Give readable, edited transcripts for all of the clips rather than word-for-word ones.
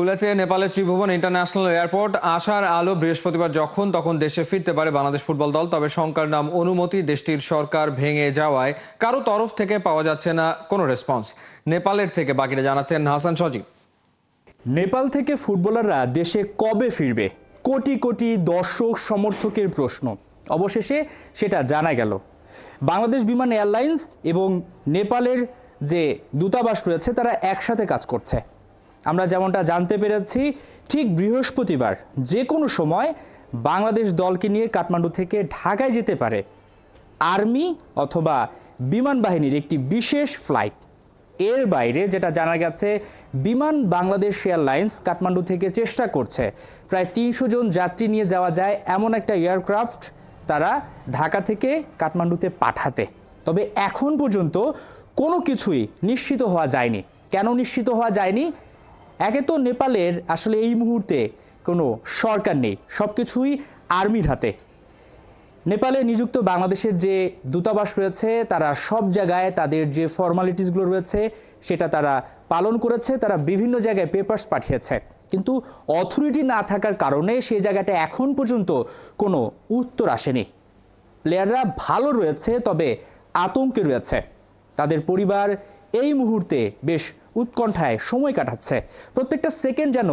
খুলেছে নেপালের ত্রিভুবন international airport. আশার আলো বৃহস্পতিবার যখন তখন দেশে ফিরতে পারে বাংলাদেশ ফুটবল দল। তবে শঙ্কার নাম অনুমতি দেশটির সরকার ভেঙে যাওয়ায় কারো তরফ থেকে পাওয়া যাচ্ছে না কোনো রেসপন্স। নেপালের থেকে বাকিরা জানাচ্ছেন হাসান সজীব। নেপাল থেকে ফুটবলাররা দেশে কবে ফিরবে? কোটি কোটি দর্শক সমর্থকের প্রশ্ন। অবশেষে সেটা জানা গেল। বাংলাদেশ বিমান এয়ারলাইন্স এবং নেপালের যে দূতাবাস রয়েছে তারা একসাথে কাজ করছে। আমরা যেমনটা জানতে পেরেছি, ঠিক বৃহস্পতিবার যে কোনো সময় বাংলাদেশ দলকে নিয়ে কাঠমান্ডু থেকে ঢাকায় যেতে পারে আর্মি অথবা বিমান বাহিনীর একটি বিশেষ ফ্লাইট। এর বাইরে যেটা জানা গেছে, বিমান বাংলাদেশ এয়ারলাইন্স কাঠমান্ডু থেকে চেষ্টা করছে প্রায় ৩০০ জন যাত্রী নিয়ে যাওয়া যায় এমন একটা এয়ারক্রাফট তারা ঢাকা থেকে কাঠমান্ডুতে পাঠাতে। তবে এখন পর্যন্ত কোনো কিছুই নিশ্চিত হওয়া যায়নি। কেন নিশ্চিত হওয়া যায়নি? একে তো নেপালের আসলে এই মুহূর্তে কোনো সরকার নেই, সব কিছুই আর্মির হাতে। নেপালে নিযুক্ত বাংলাদেশের যে দূতাবাস রয়েছে তারা সব জায়গায় তাদের যে ফর্মালিটিসগুলো রয়েছে সেটা তারা পালন করেছে। তারা বিভিন্ন জায়গায় পেপারস পাঠিয়েছে, কিন্তু অথরিটি না থাকার কারণে সেই জায়গাটা এখন পর্যন্ত কোনো উত্তর আসেনি। প্লেয়াররা ভালো রয়েছে, তবে আতঙ্কে রয়েছে। তাদের পরিবার এই মুহূর্তে বেশ উৎকণ্ঠায় সময় কাটাচ্ছে। প্রত্যেকটা সেকেন্ড যেন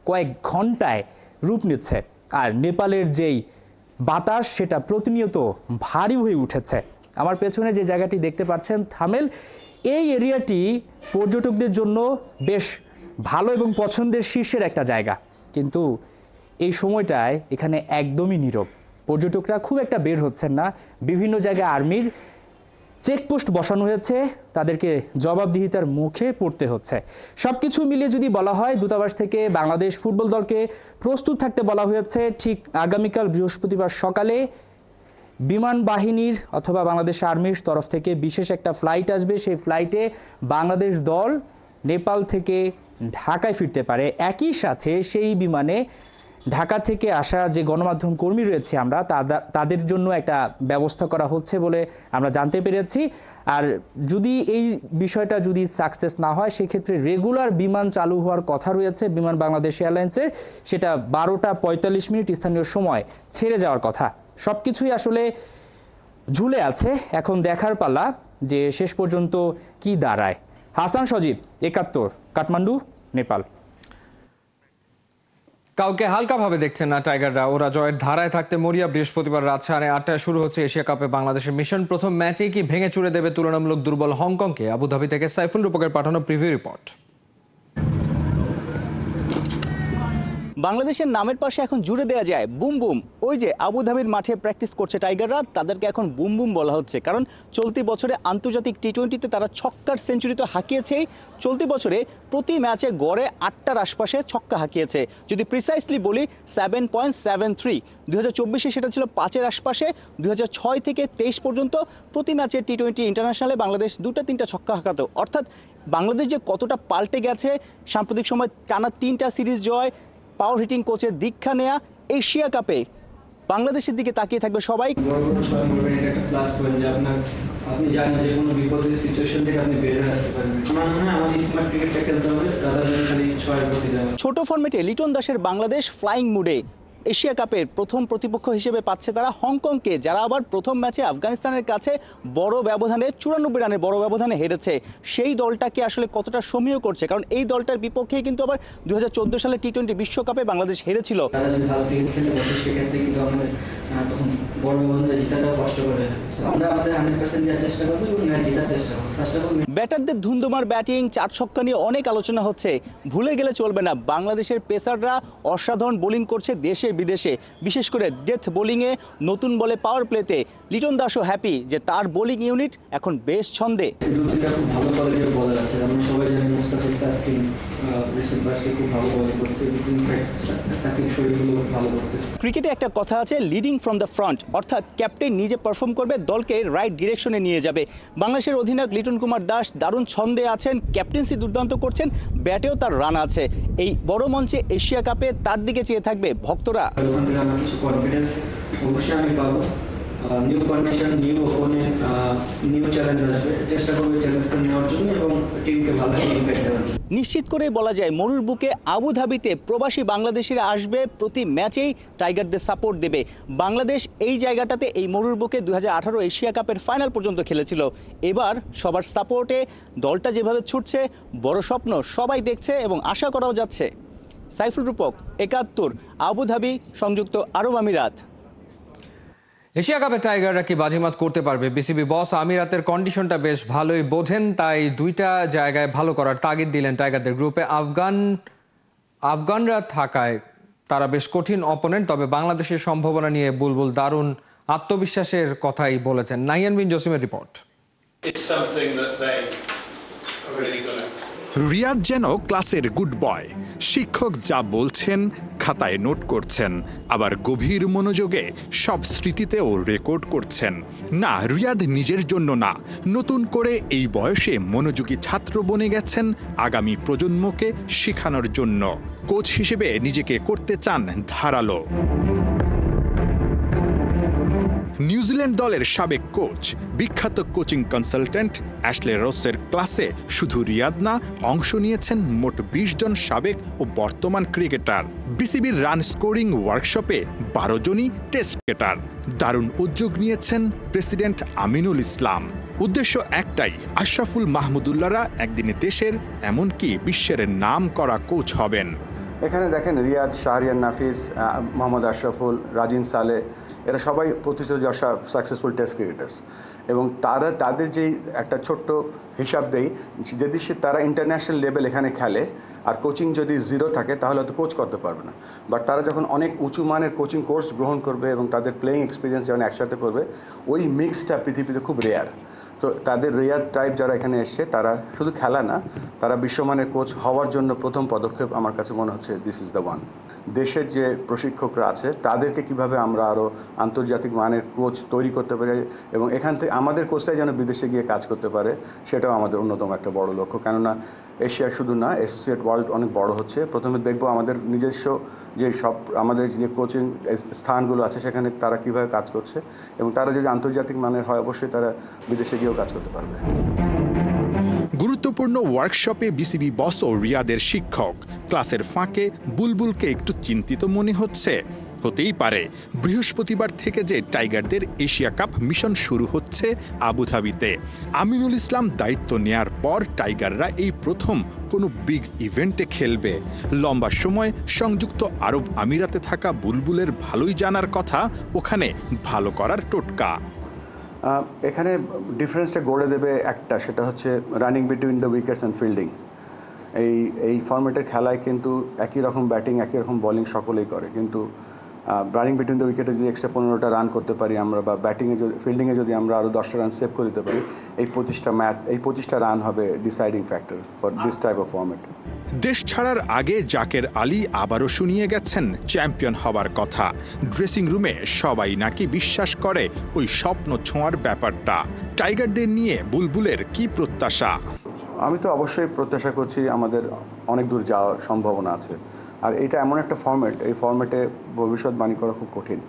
কয়েক ঘন্টায় রূপ নিচ্ছে। আর নেপালের যেই বাতাস সেটা প্রতিনিয়ত ভারী হয়ে উঠেছে। আমার পেছনে যে জায়গাটি দেখতে পাচ্ছেন থামেল, এই এরিয়াটি পর্যটকদের জন্য বেশ ভালো এবং পছন্দের শীর্ষের একটা জায়গা, কিন্তু এই সময়টায় এখানে একদমই নীরব। পর্যটকরা খুব একটা বের হচ্ছেন না। বিভিন্ন জায়গায় আর্মির চেকপোস্ট বসানো হয়েছে, তাদেরকে জবাবদিহিতার মুখে পড়তে হচ্ছে। সব কিছু মিলিয়ে যদি বলা হয়, দূতাবাস থেকে বাংলাদেশ ফুটবল দলকে প্রস্তুত থাকতে বলা হয়েছে। ঠিক আগামীকাল বৃহস্পতিবার সকালে বিমান বাহিনীর অথবা বাংলাদেশ আর্মির তরফ থেকে বিশেষ একটা ফ্লাইট আসবে। সেই ফ্লাইটে বাংলাদেশ দল নেপাল থেকে ঢাকায় ফিরতে পারে। একই সাথে সেই বিমানে ঢাকা থেকে আসা যে গণমাধ্যম কর্মী রয়েছে আমরা তাদের জন্য একটা ব্যবস্থা করা হচ্ছে বলে আমরা জানতে পেরেছি। আর যদি এই বিষয়টা যদি সাকসেস না হয়, সেক্ষেত্রে রেগুলার বিমান চালু হওয়ার কথা রয়েছে বিমান বাংলাদেশ এয়ারলাইন্সের। সেটা 12টা 45 মিনিট স্থানীয় সময় ছেড়ে যাওয়ার কথা। সব কিছুই আসলে ঝুলে আছে। এখন দেখার পালা যে শেষ পর্যন্ত কি দাঁড়ায়। হাসান সজীব, 71, কাঠমান্ডু, নেপাল। কাউকে হালকাভাবে দেখছেন না টাইগাররা। ওরা জয়ের ধারায় থাকতে মরিয়া। বৃহস্পতিবার রাত 8:30টায় শুরু হচ্ছে এশিয়া কাপে বাংলাদেশের মিশন। প্রথম ম্যাচেই কি ভেঙে চুরে দেবে তুলনামূলক দুর্বল হংকংকে? আবুধাবি থেকে সাইফুল রূপকের পাঠানো প্রিভিউ রিপোর্ট। বাংলাদেশের নামের পাশে এখন জুড়ে দেওয়া যায় বুম বুম। ওই যে আবুধাবির মাঠে প্র্যাকটিস করছে টাইগাররা, তাদেরকে এখন বুম বুম বলা হচ্ছে, কারণ চলতি বছরে আন্তর্জাতিক টি-20তে তারা ছক্কার সেঞ্চুরি তো হাঁকিয়েছেই। চলতি বছরে প্রতি ম্যাচে গড়ে 8টার আশপাশে ছক্কা হাঁকিয়েছে। যদি প্রিসাইসলি বলি 7.73। 2024-এ সেটা ছিল 5-এর আশপাশে। 2006 থেকে 23 পর্যন্ত প্রতি ম্যাচে টি-20 ইন্টারন্যাশনালে বাংলাদেশ 2-3টা ছক্কা হাঁকাতো। অর্থাৎ বাংলাদেশ যে কতটা পাল্টে গেছে, সাম্প্রতিক সময় টানা 3টা সিরিজ জয়, পাওয়ার হিটিং কোচের দীক্ষা নেয়া, এশিয়া কাপে বাংলাদেশের দিকে তাকিয়ে থাকবে সবাই। আপনি জানেন যে কোনো বিপদের সিচুয়েশন থেকে আপনি বের হয়ে আসতে পারবেন। আমার মনে হয় আমাদের স্মার্ট ক্রিকেটটা খেলতে হবে, রাদার দ্যান খালি ছয়ের প্রতি যাওয়া। ছোট ফরম্যাটে লিটন দাসের বাংলাদেশ ফ্লাইং মুডে। এশিয়া কাপের প্রথম প্রতিপক্ষ হিসেবে পাচ্ছে তারা হংকংকে, যারা আবার প্রথম ম্যাচে আফগানিস্তানের কাছে বড় ব্যবধানে 94 রানের বড় ব্যবধানে হেরেছে। সেই দলটাকে আসলে কতটা সমীহ করছে, কারণ এই দলটার বিপক্ষেই কিন্তু আবার 2014 সালে টি-20 বিশ্বকাপে বাংলাদেশ হেরেছিল। তারা যদি ভালো ক্রিকেট খেলে বসে, সেক্ষেত্রে কিন্তু আমাদের তখন বড় ব্যবধানে জেতাটাও কষ্ট করে। আমরা আমাদের 100% দেওয়ার চেষ্টা করবো এবং ম্যাচ জেতার চেষ্টা করবো। ফার্স্ট অফ অল ব্যাটারদের ধুন্ধুমার ব্যাটিং, 4 ছক্কা নিয়ে অনেক আলোচনা হচ্ছে। ভুলে গেলে চলবে না, বাংলাদেশের পেসাররা অসাধারণ বোলিং করছে দেশে বিদেশে, বিশেষ করে ডেথ বোলিংয়ে, নতুন বলে পাওয়ার প্লেতে। লিটন দাসও হ্যাপি যে তার বোলিং ইউনিট এখন বেশ ছন্দে। দুটিটা খুব ভালো কোয়ালিটির বলার আছে। আমরা সবাই জানি মুস্তাফিজ তাসকিন রিসেন্ট বাসকে খুব ভালো বোলিং করছে, সাকিব শরীফগুলো ভালো করতেছে। ক্রিকেটে একটা কথা আছে, লিডিং ফ্রম দ্য ফ্রন্ট, অর্থাৎ ক্যাপ্টেন নিজে পারফর্ম করবে, দলকে রাইট ডিরেকশনে নিয়ে যাবে। বাংলাদেশের অধিনায়ক লিটন কুমার দাস দারুণ ছন্দে আছেন, ক্যাপ্টেন্সি দুর্দান্ত করছেন, ব্যাটেও তার রান আছে। এই বড় মঞ্চে এশিয়া কাপে তার দিকে চেয়ে থাকবে ভক্তরা। ওখান থেকে আমার কিছু কনফিডেন্স অবশ্যই আমি পাবো। New condition, new opponent, new challenge আসবে, চেষ্টা করবে চ্যালেঞ্জটা নেওয়ার জন্য এবং টিমকে ভালো ইম্প্যাক্ট দেওয়ার জন্য। নিশ্চিত করে বলা যায় মরুর বুকে আবুধাবিতে প্রবাসী বাংলাদেশিরা আসবে, প্রতি ম্যাচেই টাইগারদের সাপোর্ট দেবে। বাংলাদেশ এই জায়গাটাতে এই মরুর বুকে 2018 এশিয়া কাপের ফাইনাল পর্যন্ত খেলেছিল। এবার সবার সাপোর্টে দলটা যেভাবে ছুটছে, বড় স্বপ্ন সবাই দেখছে এবং আশা করাও যাচ্ছে। সাইফুল রূপক, 71, আবুধাবি, সংযুক্ত আরব আমিরাত। এশিয়া কাপে টাইগাররা কি বাজিমাত করতে পারবে? বিসিবি বস আমিরাতের কন্ডিশনটা বেশ ভালোই বোঝেন, তাই দুইটা জায়গায় ভালো করার তাগিদ দিলেন টাইগারদের। গ্রুপে আফগানরা থাকায় তারা বেশ কঠিন অপোনেন্ট, তবে বাংলাদেশের সম্ভাবনা নিয়ে বুলবুল দারুণ আত্মবিশ্বাসের কথাই বলেছেন। নাহিয়ান বিন জসিমের রিপোর্ট। রিয়াদ যেন ক্লাসের গুড বয়, শিক্ষক যা বলছেন খাতায় নোট করছেন, আবার গভীর মনোযোগে সব স্মৃতিতেও রেকর্ড করছেন। না, রিয়াদ নিজের জন্য না, নতুন করে এই বয়সে মনোযোগী ছাত্র বনে গেছেন আগামী প্রজন্মকে শেখানোর জন্য। কোচ হিসেবে নিজেকে করতে চান ধারালো। নিউজিল্যান্ড দলের সাবেক কোচ, বিখ্যাত কোচিং কনসালট্যান্ট অ্যাশলে রসের ক্লাসে শুধু রিয়াদ না, অংশ নিয়েছেন মোট 20 জন সাবেক ও বর্তমান ক্রিকেটার। বিসিবির রান স্কোরিং ওয়ার্কশপে 12 জনই টেস্ট ক্রিকেটার। দারুণ উদ্যোগ নিয়েছেন প্রেসিডেন্ট আমিনুল ইসলাম। উদ্দেশ্য একটাই, আশরাফুল মাহমুদুল্লাহরা একদিনে দেশের এমনকি বিশ্বের নাম করা কোচ হবেন। এখানে দেখেন রিয়াদ, শাহরিয়ার নাফিস, মোহাম্মদ আশরাফুল, রাজিন সালে, এরা সবাই প্রতিযোগী সাকসেসফুল টেস্ট ক্রিকেটার্স এবং তাদের যেই একটা ছোট্ট হিসাব দেই, যদি তারা ইন্টারন্যাশনাল লেভেল এখানে খেলে আর কোচিং যদি জিরো থাকে তাহলে হয়তো কোচ করতে পারবে না, বাট তারা যখন অনেক উঁচু মানের কোচিং কোর্স গ্রহণ করবে এবং তাদের প্লেয়িং এক্সপিরিয়েন্স যখন একসাথে করবে, ওই মিক্সটা পৃথিবীতে খুব রেয়ার। তো তাদের রিয়াদ টাইপ যারা এখানে এসছে তারা শুধু খেলা না, তারা বিশ্বমানের কোচ হওয়ার জন্য প্রথম পদক্ষেপ আমার কাছে মনে হচ্ছে দিস ইজ দ্য ওয়ান। দেশের যে প্রশিক্ষকরা আছে তাদেরকে কিভাবে আমরা আরও আন্তর্জাতিক মানের কোচ তৈরি করতে পারি এবং এখান থেকে আমাদের কোচরাই যেন বিদেশে গিয়ে কাজ করতে পারে, সেটাও আমাদের অন্যতম একটা বড় লক্ষ্য। কেননা এশিয়া শুধু না, অ্যাসোসিয়েট ওয়ার্ল্ড অনেক বড় হচ্ছে। প্রথমে দেখবো আমাদের নিজস্ব যে আমাদের যে কোচিং স্থানগুলো আছে সেখানে তারা কীভাবে কাজ করছে এবং তারা যদি আন্তর্জাতিক মানের হয় অবশ্যই তারা বিদেশে গিয়েও কাজ করতে পারবে। গুরুত্বপূর্ণ ওয়ার্কশপে বিসিবি বস ও রিয়াদের শিক্ষক। ক্লাসের ফাঁকে বুলবুলকে একটু চিন্তিত মনে হচ্ছে। হতেই পারে, বৃহস্পতিবার থেকে যে টাইগারদের এশিয়া কাপ মিশন শুরু হচ্ছে আবুধাবিতে। আমিনুল ইসলাম দায়িত্ব নেয়ার পর টাইগাররা এই প্রথম কোনো বিগ ইভেন্টে খেলবে। লম্বা সময় সংযুক্ত আরব আমিরাতে থাকা বুলবুলের ভালোই জানার কথা ওখানে ভালো করার টোটকা। এখানে ডিফারেন্সটা গড়ে দেবে একটা, সেটা হচ্ছে running between the wickets and fielding. এই ফরম্যাটের খেলায় কিন্তু একই রকম ব্যাটিং একই রকম বোলিং সকলেই করে, কিন্তু রানিং বিটুইন দ্য উইকেটে যদি এক্সট্রা 15টা রান করতে পারি আমরা, বা ফিল্ডিংয়ে যদি আমরা আরও 10টা রান সেভ করে দিতে পারি, এই 25টা রান হবে deciding factor for this type of format. দেশ ছাড়ার আগে জাকের আলী আবারও শুনিয়ে গেছেন চ্যাম্পিয়ন হবার কথা। ড্রেসিং রুমে সবাই নাকি বিশ্বাস করে ওই স্বপ্ন ছোঁয়ার ব্যাপারটা। টাইগারদের নিয়ে বুলবুলের কি প্রত্যাশা? আমি তো অবশ্যই প্রত্যাশা করছি আমাদের অনেক দূর যাওয়ার সম্ভাবনা আছে, আর এটা এমন একটা ফরম্যাট, এই ফরম্যাটে ভবিষ্যৎবাণী করা খুব কঠিন,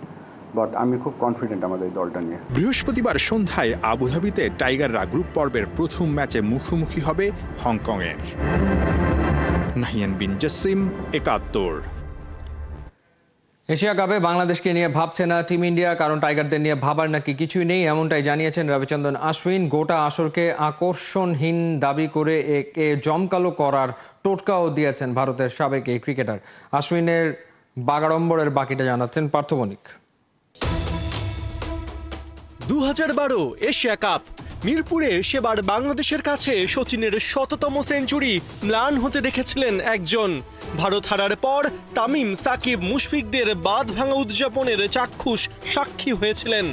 বাট আমি খুব কনফিডেন্ট আমাদের এই দলটা নিয়ে। বৃহস্পতিবার সন্ধ্যায় আবুধাবিতে টাইগাররা গ্রুপ পর্বের প্রথম ম্যাচে মুখোমুখি হবে হংকংয়ের। নাহিয়ান বিন জসিম, 71। এশিয়া কাপে বাংলাদেশকে নিয়ে ভাবছে না টিম ইন্ডিয়া, কারণ টাইগারদের নিয়ে ভাবার নাকি কিছুই নেই, এমনটাই জানিয়েছেন রবিচন্দ্রন আশ্বিন। গোটা আসরকে আকর্ষণহীন দাবি করে একে জমকালো করার টোটকাও দিয়েছেন ভারতের সাবেক এই ক্রিকেটার। আশ্বিনের বাগাড়ম্বরের বাকিটা জানাচ্ছেন পার্থ বণিক। 2012 এশিয়া কাপ মিরপুরে সেবার বাংলাদেশের কাছে সচিনের 100তম সেঞ্চুরি ম্লান হতে দেখেছিলেন একজন। ভারত হারার পর তামিম, সাকিব, মুশফিকদের বাঁধ ভাঙা উদযাপনের চাক্ষুষ সাক্ষী হয়েছিলেন।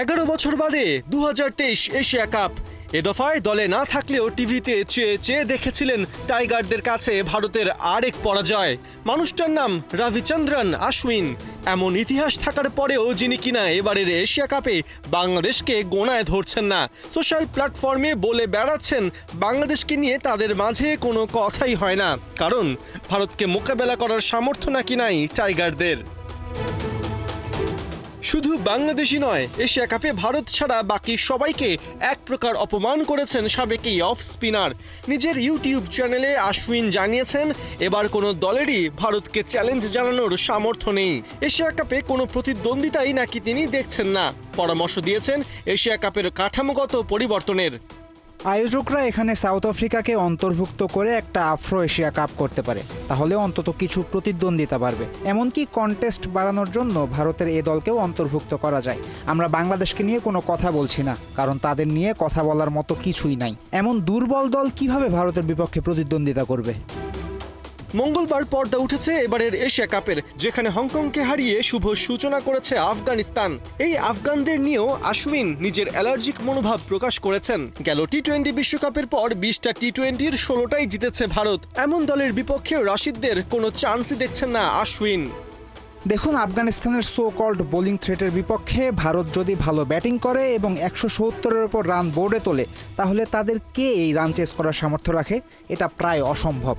11 বছর বাদে 2023 এশিয়া কাপ। এ দফায় দলে না থাকলেও টিভিতে চেয়ে চেয়ে দেখেছিলেন টাইগারদের কাছে ভারতের আরেক পরাজয়। মানুষটার নাম রবিচন্দ্রন আশ্বিন। এমন ইতিহাস থাকার পরেও যিনি কিনা এবারের এশিয়া কাপে বাংলাদেশকে গোনায় ধরছেন না। সোশ্যাল প্ল্যাটফর্মে বলে বেড়াচ্ছেন বাংলাদেশকে নিয়ে তাদের মাঝে কোনো কথাই হয় না, কারণ ভারতকে মোকাবেলা করার সামর্থ্য নাকি নাই টাইগারদের। শুধু বাংলাদেশই নয়, এশিয়া কাপে ভারত ছাড়া বাকি সবাইকে এক প্রকার অপমান করেছেন সাবেক এই অফ স্পিনার। নিজের ইউটিউব চ্যানেলে আশ্বিন জানিয়েছেন এবার কোনো দলেরই ভারতকে চ্যালেঞ্জ জানানোর সামর্থ্য নেই। এশিয়া কাপে কোনো প্রতিদ্বন্দ্বিতাই নাকি তিনি দেখছেন না। পরামর্শ দিয়েছেন এশিয়া কাপের কাঠামোগত পরিবর্তনের। আয়োজকরা এখানে সাউথ আফ্রিকাকে অন্তর্ভুক্ত করে একটা আফ্রো এশিয়া কাপ করতে পারে, তাহলে অন্তত কিছু প্রতিদ্বন্দ্বিতা বাড়বে। এমনকি কন্টেস্ট বাড়ানোর জন্য ভারতের এ দলকেও অন্তর্ভুক্ত করা যায়। আমরা বাংলাদেশকে নিয়ে কোনো কথা বলছি না, কারণ তাদের নিয়ে কথা বলার মতো কিছুই নাই। এমন দুর্বল দল কিভাবে ভারতের বিপক্ষে প্রতিদ্বন্দ্বিতা করবে? মঙ্গলবার পর্দা উঠেছে এবারের এশিয়া কাপের, যেখানে হংকংকে হারিয়ে শুভ সূচনা করেছে আফগানিস্তান। এই আফগানদের নিয়েও আশ্বিন নিজের অ্যালার্জিক মনোভাব প্রকাশ করেছেন। গেল টি-20 বিশ্বকাপের পর 20টা টি-20-র 16টাই জিতেছে ভারত। এমন দলের বিপক্ষে রাশিদদের কোনো চান্সই দেখছেন না আশ্বিন। দেখুন, আফগানিস্তানের সো কল্ড বোলিং থ্রেটের বিপক্ষে ভারত যদি ভালো ব্যাটিং করে এবং 170-এর ওপর রান বোর্ডে তোলে, তাহলে তাদের কে এই রান চেস করার সামর্থ্য রাখে? এটা প্রায় অসম্ভব।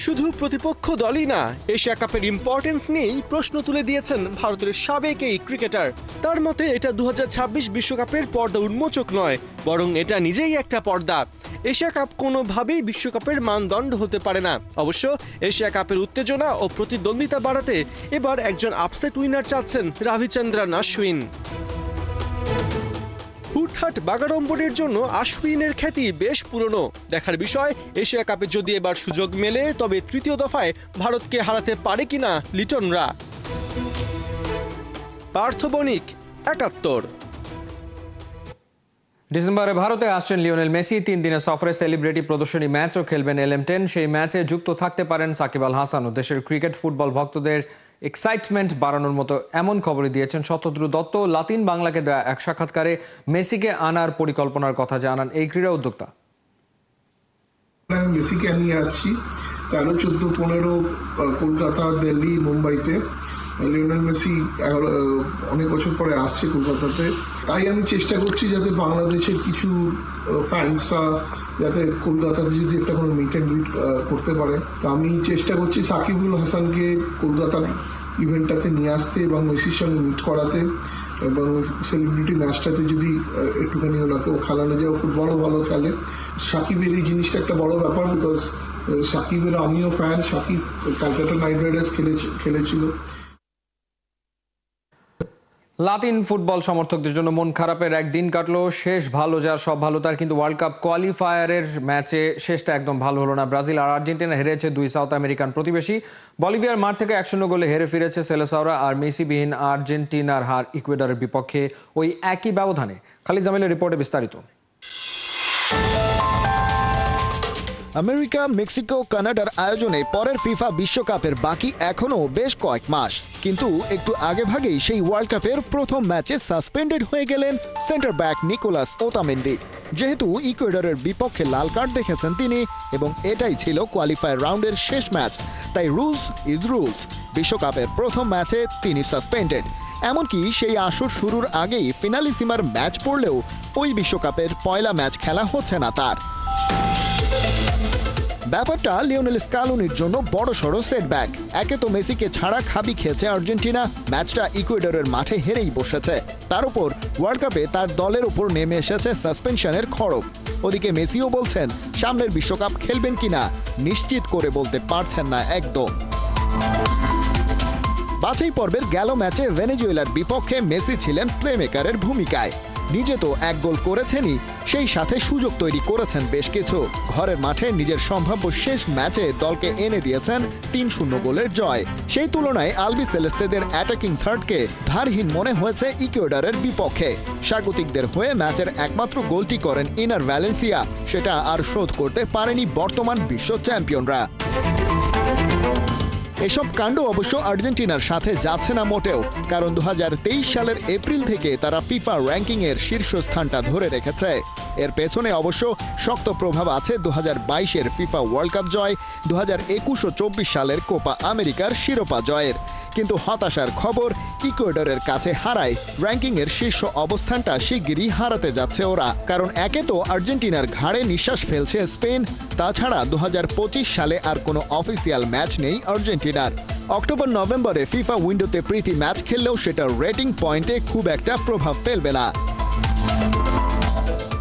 শুধু প্রতিপক্ষ দলই না, এশিয়া কাপের ইম্পর্টেন্স নিয়েই প্রশ্ন তুলে দিয়েছেন ভারতের সাবেক এই ক্রিকেটার। তার মতে এটা 2026 বিশ্বকাপের পর্দা উন্মোচক নয়, বরং এটা নিজেই একটা পর্দা। এশিয়া কাপ কোনোভাবেই বিশ্বকাপের মানদণ্ড হতে পারে না। অবশ্য এশিয়া কাপের উত্তেজনা ও প্রতিদ্বন্দ্বিতা বাড়াতে এবার একজন আপসেট উইনার চাচ্ছেন রবিচন্দ্রন অশ্বিন। হুটহাট বাগাড়ম্বরের জন্য আশ্বিনের খ্যাতি বেশ পুরনো। দেখার বিষয়, এশিয়া কাপে যদি এবার সুযোগ মেলে, তবে তৃতীয় দফায় ভারতকে হারাতে পারে কিনা লিটনরা। পার্থ বণিক, ৭১। ডিসেম্বরে ভারতে আসছেন লিওনেল মেসি। 3 দিনের সফরে সেলিব্রিটি প্রদর্শনী ম্যাচও খেলবেন LM10। সেই ম্যাচে যুক্ত থাকতে পারেন সাকিব আল হাসান। ও দেশের ক্রিকেট ফুটবল ভক্তদের এক্সাইটমেন্ট বাড়ানোর মতো এমন খবরই দিয়েছেন শতদ্রু দত্ত। লাতিন বাংলাকে দেওয়া এক সাক্ষাৎকারে মেসিকে আনার পরিকল্পনার কথা জানান এই ক্রীড়া উদ্যোক্তা। মেসিকে নিয়ে আসছি 13, 14, 15 কলকাতা, দিল্লি, মুম্বাইতে। লিওনেল মেসি অনেক বছর পরে আসছে কলকাতাতে, তাই আমি চেষ্টা করছি যাতে বাংলাদেশের কিছু ফ্যান্সরা যাতে কলকাতাতে যদি একটা কোনো মিট অ্যান্ড গ্রিট করতে পারে। তো আমি চেষ্টা করছি সাকিবুল হাসানকে কলকাতার ইভেন্টটাতে নিয়ে আসতে এবং মেসির সঙ্গে মিট করাতে, এবং সেলিব্রিটি ম্যাচটাতে যদি একটুখানি ওনাকেও খেলানো যায়। ফুটবলও ভালো খেলে। সাকিবের এই জিনিসটা একটা বড় ব্যাপার, বিকজ সাকিবের আমিও fan. Shakib Calcutta Knight Riders খেলেছিল। লাতিন ফুটবল সমর্থকদের জন্য মন খারাপের একদিন কাটলো। শেষ ভালো যার সব ভালো তার, কিন্তু ওয়ার্ল্ড কাপ কোয়ালিফায়ারের ম্যাচে শেষটা একদম ভালো হলো না। ব্রাজিল আর আর্জেন্টিনা হেরেছে 2 সাউথ আমেরিকান প্রতিবেশী। বলিভিয়ার মাঠ থেকে 1-0 গোলে হেরে ফিরেছে সেলেসাওরা। আর মেসিবিহীন আর্জেন্টিনার হার ইকুয়েডরের বিপক্ষে ওই একই ব্যবধানে। খালিদ জামিলের রিপোর্টে বিস্তারিত। আমেরিকা, মেক্সিকো, কানাডার আয়োজনে পরের ফিফা বিশ্বকাপের বাকি এখনও বেশ কয়েক মাস, কিন্তু একটু আগেভাগেই সেই ওয়ার্ল্ড কাপের প্রথম ম্যাচে সাসপেন্ডেড হয়ে গেলেন সেন্টার ব্যাক নিকোলাস ওতামেন্দি। যেহেতু ইকুয়েডরের বিপক্ষে লাল কার্ড দেখেছেন তিনি, এবং এটাই ছিল কোয়ালিফায়ার রাউন্ডের শেষ ম্যাচ, তাই রুলস ইজ রুলস। বিশ্বকাপের প্রথম ম্যাচে তিনি সাসপেন্ডেড। এমনকি সেই আসর শুরুর আগেই ফিনালিসিমার ম্যাচ পড়লেও ওই বিশ্বকাপের পয়লা ম্যাচ খেলা হচ্ছে না তার। ব্যাপারটা লিওনেল স্কালোনির জন্য বড়সড় সেটব্যাক। একে তো মেসিকে ছাড়া খাবি খেয়েছে আর্জেন্টিনা, ম্যাচটা ইকুয়েডরের মাঠে হেরেই বসেছে। তার উপর ওয়ার্ল্ড কাপে তার দলের উপর নেমে এসেছে সাসপেনশনের খড়গ। ওদিকে মেসিও বলছেন সামনের বিশ্বকাপ খেলবেন কিনা নিশ্চিত করে বলতে পারছেন না একদম। বাছাই পর্বের গেল ম্যাচে ভেনেজুয়েলার বিপক্ষে মেসি ছিলেন প্লেমেকারের ভূমিকায়। নিজে তো 1 গোল করেছেনই, সেই সাথে সুযোগ তৈরি করেছেন বেশ কিছু। ঘরের মাঠে নিজের সম্ভাব্য শেষ ম্যাচে দলকে এনে দিয়েছেন 3-0 গোলের জয়। সেই তুলনায় আলবি সেলেস্তেদের অ্যাটাকিং থার্ডকে ধারহীন মনে হয়েছে ইকুয়েডরের বিপক্ষে। স্বাগতিকদের হয়ে ম্যাচের একমাত্র গোলটি করেন ইনার ভ্যালেন্সিয়া, সেটা আর শোধ করতে পারেনি বর্তমান বিশ্ব চ্যাম্পিয়নরা। এসব কাণ্ড অবশ্য আর্জেন্টিনার সাথে যাচ্ছে না মোটেও, কারণ 2023 সালের এপ্রিল থেকে তারা ফিফা র্যাঙ্কিংয়ের শীর্ষস্থানটা ধরে রেখেছে। এর পেছনে অবশ্য শক্ত প্রভাব আছে 2022-এর ফিফা ওয়ার্ল্ড কাপ জয়, 2021 ও 24 সালের কোপা আমেরিকার শিরোপা জয়ের। কিন্তু হতাশার খবর, ইকুয়েডরের কাছে হারায় র্যাঙ্কিংয়ের শীর্ষ অবস্থানটা শিগগিরই হারাতে যাচ্ছে ওরা। কারণ একে তো আর্জেন্টিনার ঘাড়ে নিঃশ্বাস ফেলছে স্পেন, তাছাড়া 2025 সালে আর কোনো অফিসিয়াল ম্যাচ নেই আর্জেন্টিনার। অক্টোবর নভেম্বরে ফিফা উইন্ডোতে প্রীতি ম্যাচ খেললেও সেটা রেটিং পয়েন্টে খুব একটা প্রভাব ফেলবে না।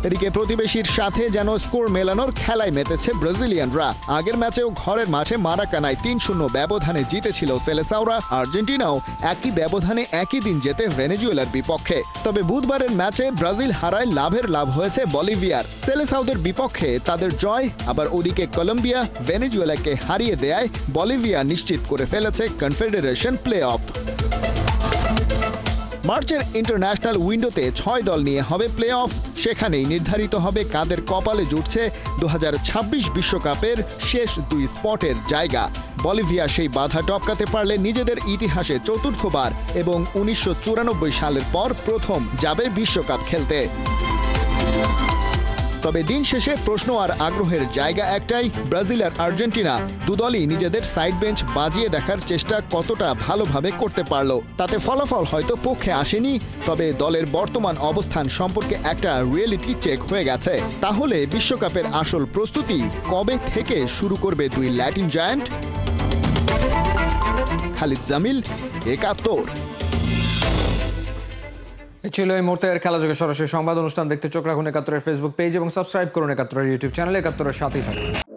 এদিকে প্রতিবেশীর সাথে যেন স্কোর মেলানোর খেলায় মেতেছে ব্রাজিলিয়ানরা। আগের ম্যাচেও ঘরের মাঠে মারাকানায় ৩-০ ব্যবধানে জিতেছিল সেলেসাওরা। আর্জেন্টিনাও একই ব্যবধানে একই দিন জেতে ভেনেজুয়েলার বিপক্ষে। তবে বুধবারের ম্যাচে ব্রাজিল হারায় লাভের লাভ হয়েছে বলিভিয়ার। সেলেসাওদের বিপক্ষে তাদের জয়, আবার ওদিকে কলম্বিয়া ভেনেজুয়েলাকে হারিয়ে দেয় বলিভিয়া নিশ্চিত করে ফেলেছে কনফেডারেশন প্লে অফ। মার্চের ইন্টারন্যাশনাল উইন্ডোতে 6 দল নিয়ে হবে প্লে অফ। সেখানেই নির্ধারিত হবে কাদের কপালে জুটছে 2026 বিশ্বকাপের শেষ 2 স্পটের জায়গা। বলিভিয়া সেই বাধা টপকাতে পারলে নিজেদের ইতিহাসে চতুর্থবার এবং 1994 সালের পর প্রথম যাবে বিশ্বকাপ খেলতে। তবে দিন শেষে প্রশ্ন আর আগ্রহের জায়গা একটাই, ব্রাজিল আর আর্জেন্টিনা দুদলই নিজেদের সাইড বেঞ্চ বাজিয়ে দেখার চেষ্টা কতটা ভালোভাবে করতে পারলো। তাতে ফলাফল হয়তো পক্ষে আসেনি, তবে দলের বর্তমান অবস্থান সম্পর্কে একটা রিয়েলিটি চেক হয়ে গেছে। তাহলে বিশ্বকাপের আসল প্রস্তুতি কবে থেকে শুরু করবে দুই ল্যাটিন জায়ান্ট? খালিদ জামিল, ৭১। এই ছিল এই মুহূর্তের খেলাযোগে সরাসরি সংবাদ অনুষ্ঠান। দেখতে চোখ রাখুন ৭১-এর ফেসবুক পেজ এবং সাবস্ক্রাইব করুন ৭১-এর ইউটিউব চ্যানেল। ৭১-এর সাথেই থাকুন।